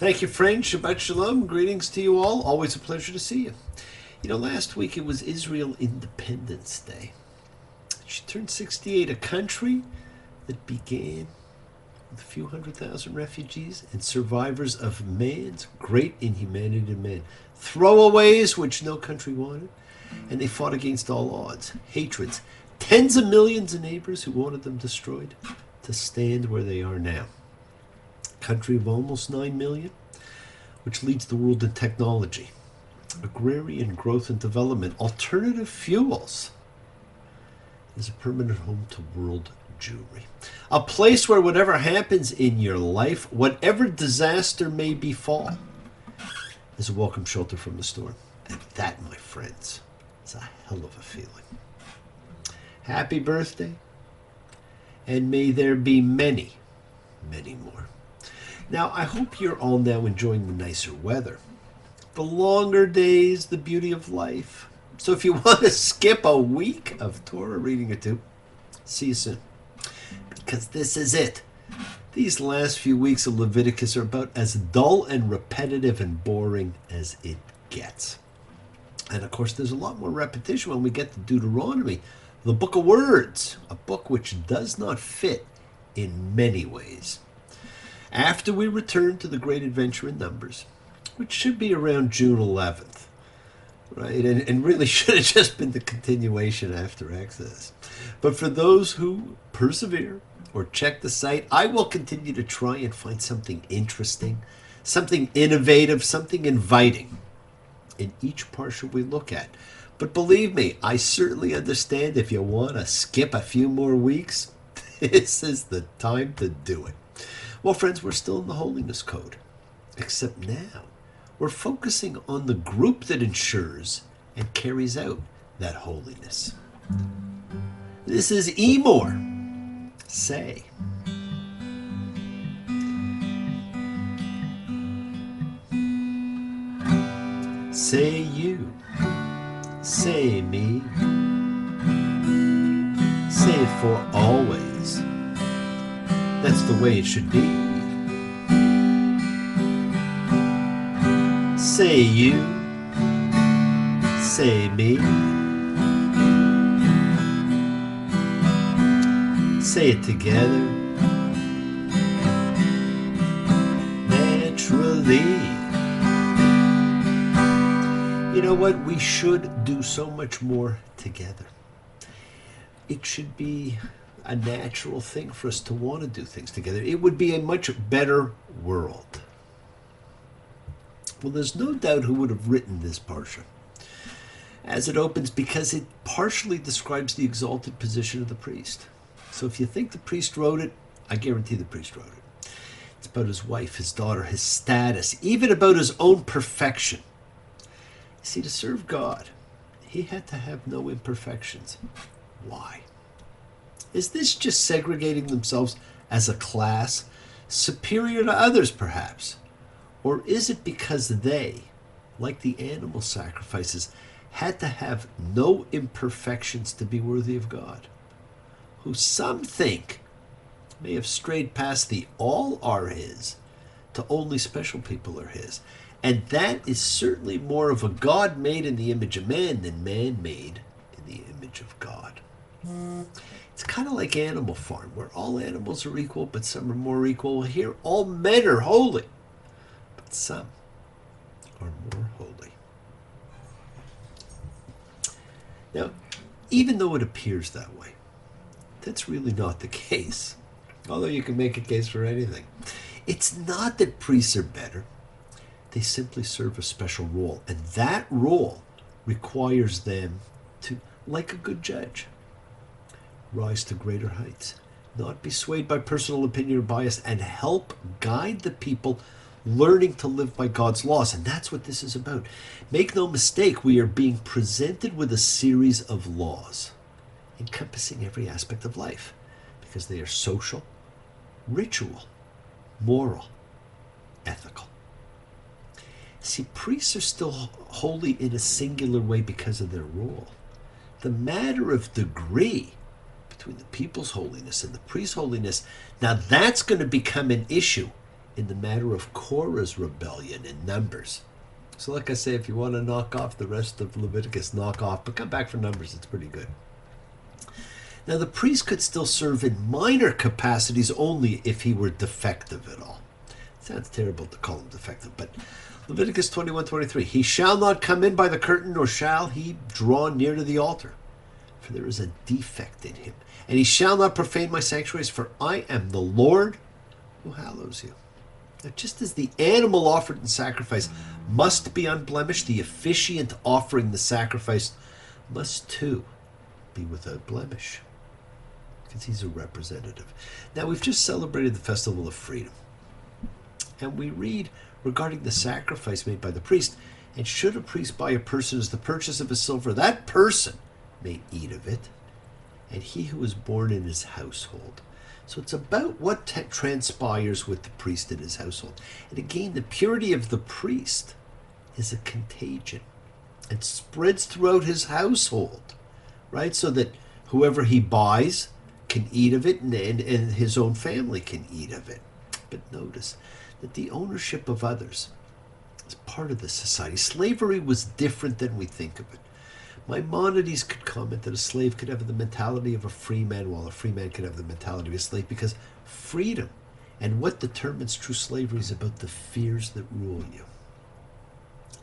Thank you, friend. Shabbat Shalom. Greetings to you all. Always a pleasure to see you. Last week it was Israel Independence Day. She turned 68, a country that began with a few 100,000 refugees and survivors of man's great inhumanity to man. Throwaways which no country wanted, and they fought against all odds, hatreds, tens of millions of neighbors who wanted them destroyed to stand where they are now. Country of almost 9 million, which leads the world in technology, agrarian growth and development, alternative fuels, is a permanent home to world Jewry. A place where whatever happens in your life, whatever disaster may befall, is a welcome shelter from the storm. And that, my friends, is a hell of a feeling. Happy birthday, and may there be many, many more. Now, I hope you're all now enjoying the nicer weather, the longer days, the beauty of life. So if you want to skip a week of Torah reading or two, see you soon. Because this is it. These last few weeks of Leviticus are about as dull and repetitive and boring as it gets. And of course, there's a lot more repetition when we get to Deuteronomy, the book of words, a book which does not fit in many ways. After we return to the great adventure in Numbers, which should be around June 11th, right? And really should have just been the continuation after Exodus. But for those who persevere or check the site, I will continue to try and find something interesting, something innovative, something inviting in each parsha we look at. But believe me, I certainly understand if you want to skip a few more weeks, this is the time to do it. Well, friends, we're still in the Holiness Code, except now we're focusing on the group that ensures and carries out that holiness. This is Emor. Say. Say you. Say me. Say for always. That's the way it should be. Say you, say me. Say it together. Naturally. You know what? We should do so much more together. It should be a natural thing for us to want to do things together. It would be a much better world. Well, there's no doubt who would have written this parsha as it opens, because it partially describes the exalted position of the priest. So if you think the priest wrote it, I guarantee the priest wrote it. It's about his wife, his daughter, his status, even about his own perfection. You see, to serve God, he had to have no imperfections. Why? Is this just segregating themselves as a class, superior to others perhaps? Or is it because they, like the animal sacrifices, had to have no imperfections to be worthy of God, who some think may have strayed past the all are his to only special people are his? And that is certainly more of a God made in the image of man than man made in the image of God. It's kind of like Animal Farm, where all animals are equal, but some are more equal. Here, all men are holy, but some are more holy. Now, even though it appears that way, that's really not the case. Although you can make a case for anything. It's not that priests are better. They simply serve a special role, and that role requires them to, like a good judge, rise to greater heights, not be swayed by personal opinion or bias, and help guide the people learning to live by God's laws. And that's what this is about. Make no mistake, we are being presented with a series of laws encompassing every aspect of life, because they are social, ritual, moral, ethical. See, priests are still holy in a singular way because of their role. The matter of degree between the people's holiness and the priest's holiness, now that's going to become an issue in the matter of Korah's rebellion in Numbers. So like I say, if you want to knock off the rest of Leviticus, knock off, but come back for Numbers, it's pretty good. Now the priest could still serve in minor capacities only if he were defective at all. It sounds terrible to call him defective, but Leviticus 21:23, he shall not come in by the curtain, nor shall he draw near to the altar, for there is a defect in him. And he shall not profane my sanctuaries, for I am the Lord who hallows you. Now, just as the animal offered in sacrifice must be unblemished, the officiant offering the sacrifice must too be without blemish, because he's a representative. Now, we've just celebrated the Festival of Freedom, and we read regarding the sacrifice made by the priest, and should a priest buy a person as the purchase of his silver, that person may eat of it, and he who is born in his household. So it's about what transpires with the priest in his household. And again, the purity of the priest is a contagion and spreads throughout his household, right? So that whoever he buys can eat of it, and his own family can eat of it. But notice that the ownership of others is part of the society. Slavery was different than we think of it. Maimonides could comment that a slave could have the mentality of a free man, while a free man could have the mentality of a slave, because freedom and what determines true slavery is about the fears that rule you.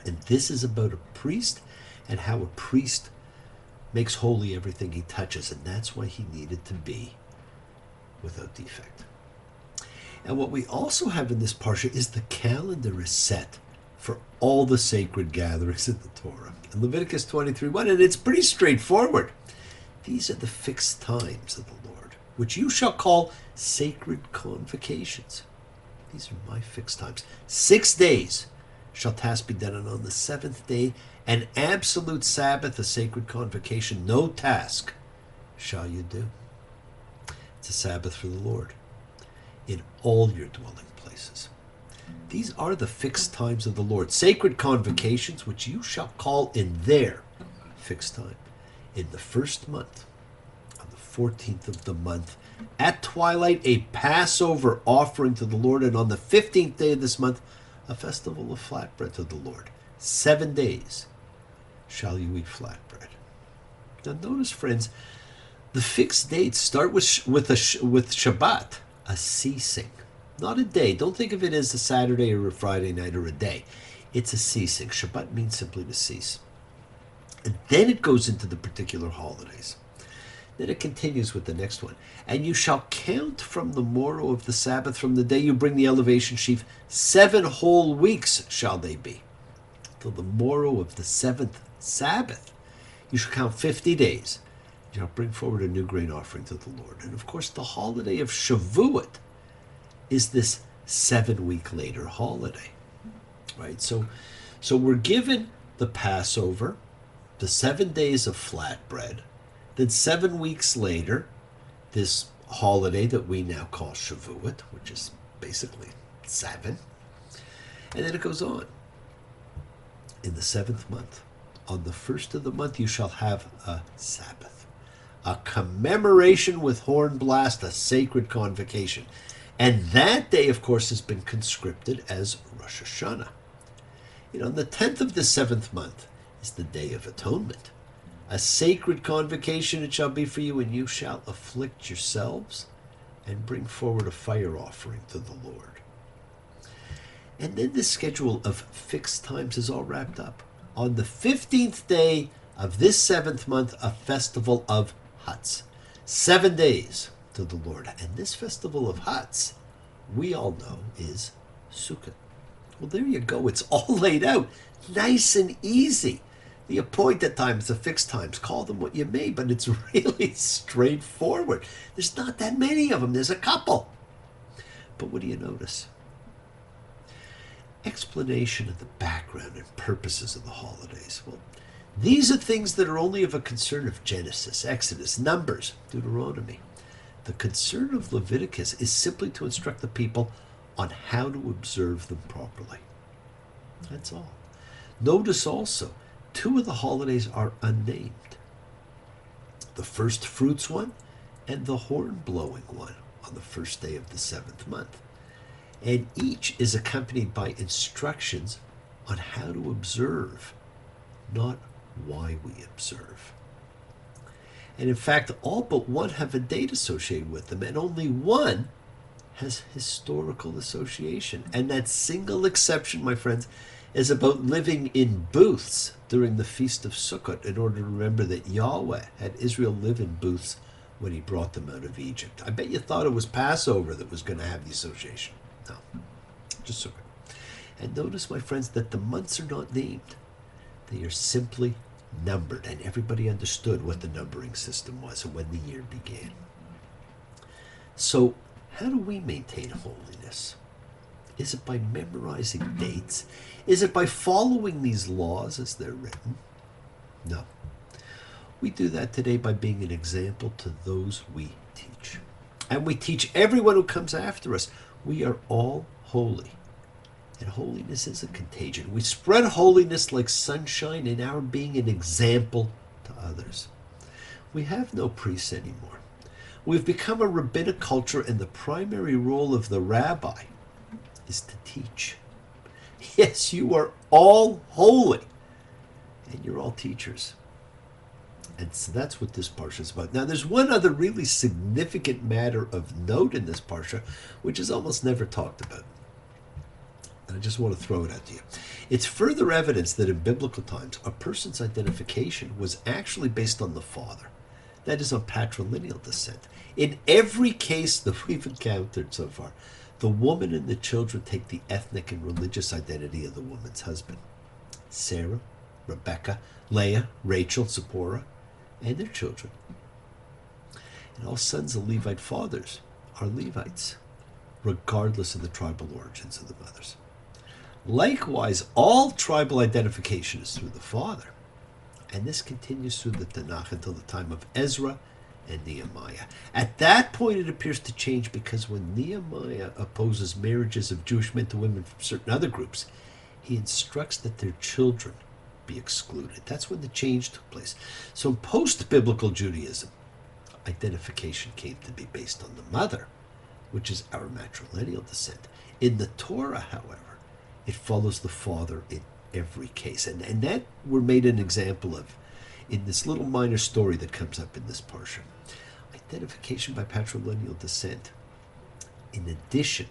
And this is about a priest and how a priest makes holy everything he touches, and that's why he needed to be without defect. And what we also have in this parsha is the calendar is set for all the sacred gatherings in the Torah. In Leviticus 23:1, and it's pretty straightforward. These are the fixed times of the Lord, which you shall call sacred convocations. These are my fixed times. 6 days shall tasks be done, and on the seventh day, an absolute Sabbath, a sacred convocation, no task shall you do. It's a Sabbath for the Lord in all your dwelling places. These are the fixed times of the Lord, sacred convocations, which you shall call in their fixed time. In the first month, on the 14th of the month, at twilight, a Passover offering to the Lord, and on the 15th day of this month, a festival of flatbread to the Lord. 7 days shall you eat flatbread. Now notice, friends, the fixed dates start with Shabbat, a ceasing. Not a day. Don't think of it as a Saturday or a Friday night or a day. It's a ceasing. Shabbat means simply to cease. And then it goes into the particular holidays. Then it continues with the next one. And you shall count from the morrow of the Sabbath, from the day you bring the elevation sheaf, 7 whole weeks shall they be, till the morrow of the 7th Sabbath. You shall count 50 days. You shall bring forward a new grain offering to the Lord. And of course, the holiday of Shavuot is this 7-week later holiday, right? So we're given the Passover, the 7 days of flatbread, then 7 weeks later, this holiday that we now call Shavuot, which is basically 7, and then it goes on. In the 7th month, on the 1st of the month, you shall have a Sabbath, a commemoration with horn blast, a sacred convocation. And that day, of course, has been conscripted as Rosh Hashanah. On the 10th of the 7th month is the Day of Atonement. A sacred convocation it shall be for you, and you shall afflict yourselves and bring forward a fire offering to the Lord. And then the schedule of fixed times is all wrapped up. On the 15th day of this 7th month, a festival of huts. 7 days to the Lord. And this festival of huts, we all know, is Sukkot. Well, there you go. It's all laid out. Nice and easy. The appointed times, the fixed times, call them what you may, but it's really straightforward. There's not that many of them. There's a couple. But what do you notice? Explanation of the background and purposes of the holidays. Well, these are things that are only of a concern of Genesis, Exodus, Numbers, Deuteronomy. The concern of Leviticus is simply to instruct the people on how to observe them properly. That's all. Notice also, 2 of the holidays are unnamed. The first fruits one and the horn blowing one on the first day of the 7th month. And each is accompanied by instructions on how to observe, not why we observe. And in fact, all but one have a date associated with them, and only one has historical association. And that single exception, my friends, is about living in booths during the Feast of Sukkot in order to remember that Yahweh had Israel live in booths when he brought them out of Egypt. I bet you thought it was Passover that was going to have the association. No, just Sukkot. And notice, my friends, that the months are not named. They are simply numbered, and everybody understood what the numbering system was and when the year began. So, how do we maintain holiness? Is it by memorizing dates? Is it by following these laws as they're written? No. We do that today by being an example to those we teach. And we teach everyone who comes after us. We are all holy. And holiness is a contagion. We spread holiness like sunshine in our being an example to others. We have no priests anymore. We've become a rabbinic culture, and the primary role of the rabbi is to teach. Yes, you are all holy, and you're all teachers. And so that's what this parsha is about. Now, there's one other really significant matter of note in this parsha, which is almost never talked about. And I just want to throw it out to you. It's further evidence that in biblical times, a person's identification was actually based on the father. That is, on patrilineal descent. In every case that we've encountered so far, the woman and the children take the ethnic and religious identity of the woman's husband. Sarah, Rebecca, Leah, Rachel, Zipporah, and their children. And all sons of Levite fathers are Levites, regardless of the tribal origins of the mothers. Likewise, all tribal identification is through the father. And this continues through the Tanakh until the time of Ezra and Nehemiah. At that point, it appears to change, because when Nehemiah opposes marriages of Jewish men to women from certain other groups, he instructs that their children be excluded. That's when the change took place. So in post-biblical Judaism, identification came to be based on the mother, which is our matrilineal descent. In the Torah, however, it follows the father in every case. And that we're made an example of in this little minor story that comes up in this parsha. Identification by patrilineal descent, in addition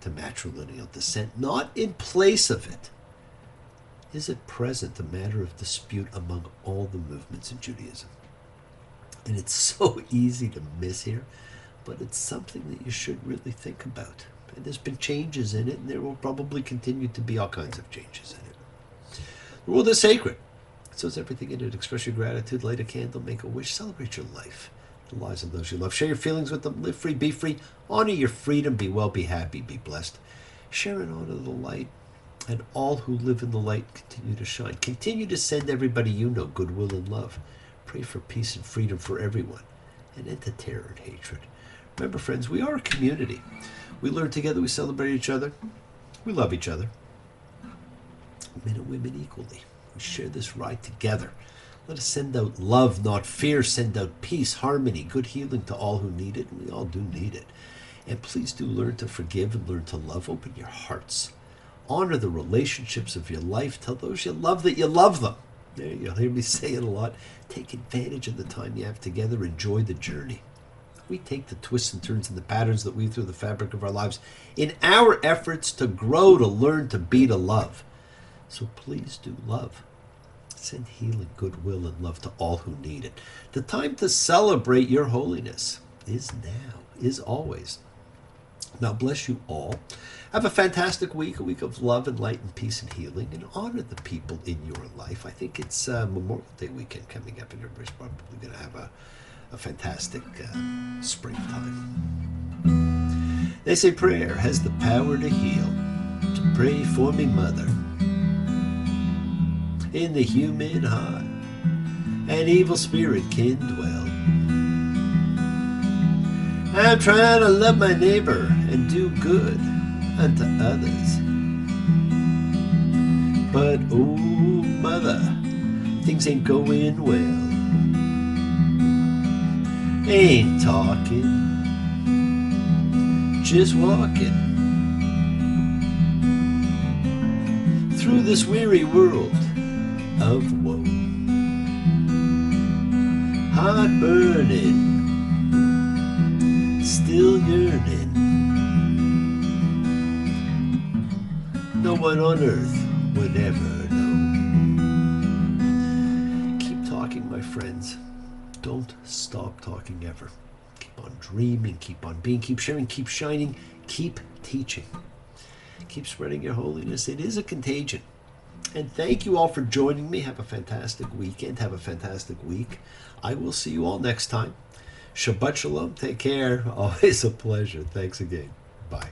to matrilineal descent, not in place of it, is at present a matter of dispute among all the movements in Judaism. And it's so easy to miss here, but it's something that you should really think about. And there's been changes in it, and there will probably continue to be all kinds of changes in it. The world is sacred. So is everything in it. Express your gratitude, light a candle, make a wish, celebrate your life, the lives of those you love. Share your feelings with them, live free, be free, honor your freedom, be well, be happy, be blessed. Share and honor the light, and all who live in the light continue to shine. Continue to send everybody you know goodwill and love. Pray for peace and freedom for everyone, and end to terror and hatred. Remember, friends, we are a community. We learn together, we celebrate each other, we love each other. Men and women equally. We share this ride together. Let us send out love, not fear. Send out peace, harmony, good healing to all who need it. And we all do need it. And please do learn to forgive and learn to love. Open your hearts. Honor the relationships of your life. Tell those you love that you love them. There, you'll hear me say it a lot. Take advantage of the time you have together. Enjoy the journey. We take the twists and turns and the patterns that weave through the fabric of our lives in our efforts to grow, to learn, to be, to love. So please do love. Send healing, goodwill, and love to all who need it. The time to celebrate your holiness is now, is always. Now bless you all. Have a fantastic week, a week of love and light and peace and healing, and honor the people in your life. I think it's Memorial Day weekend coming up, and everybody's probably going to have a fantastic springtime. They say prayer has the power to heal. So pray for me, Mother. In the human heart, an evil spirit can dwell. I'm trying to love my neighbor and do good unto others. But oh, Mother, things ain't going well. Ain't talking, just walking. through this weary world of woe. Heart burning, still yearning. No one on earth would ever know. Keep talking, my friends. Don't stop talking ever. Keep on dreaming, keep on being, keep sharing, keep shining, keep teaching. Keep spreading your holiness. It is a contagion. And thank you all for joining me. Have a fantastic weekend. Have a fantastic week. I will see you all next time. Shabbat Shalom. Take care. Always a pleasure. Thanks again. Bye.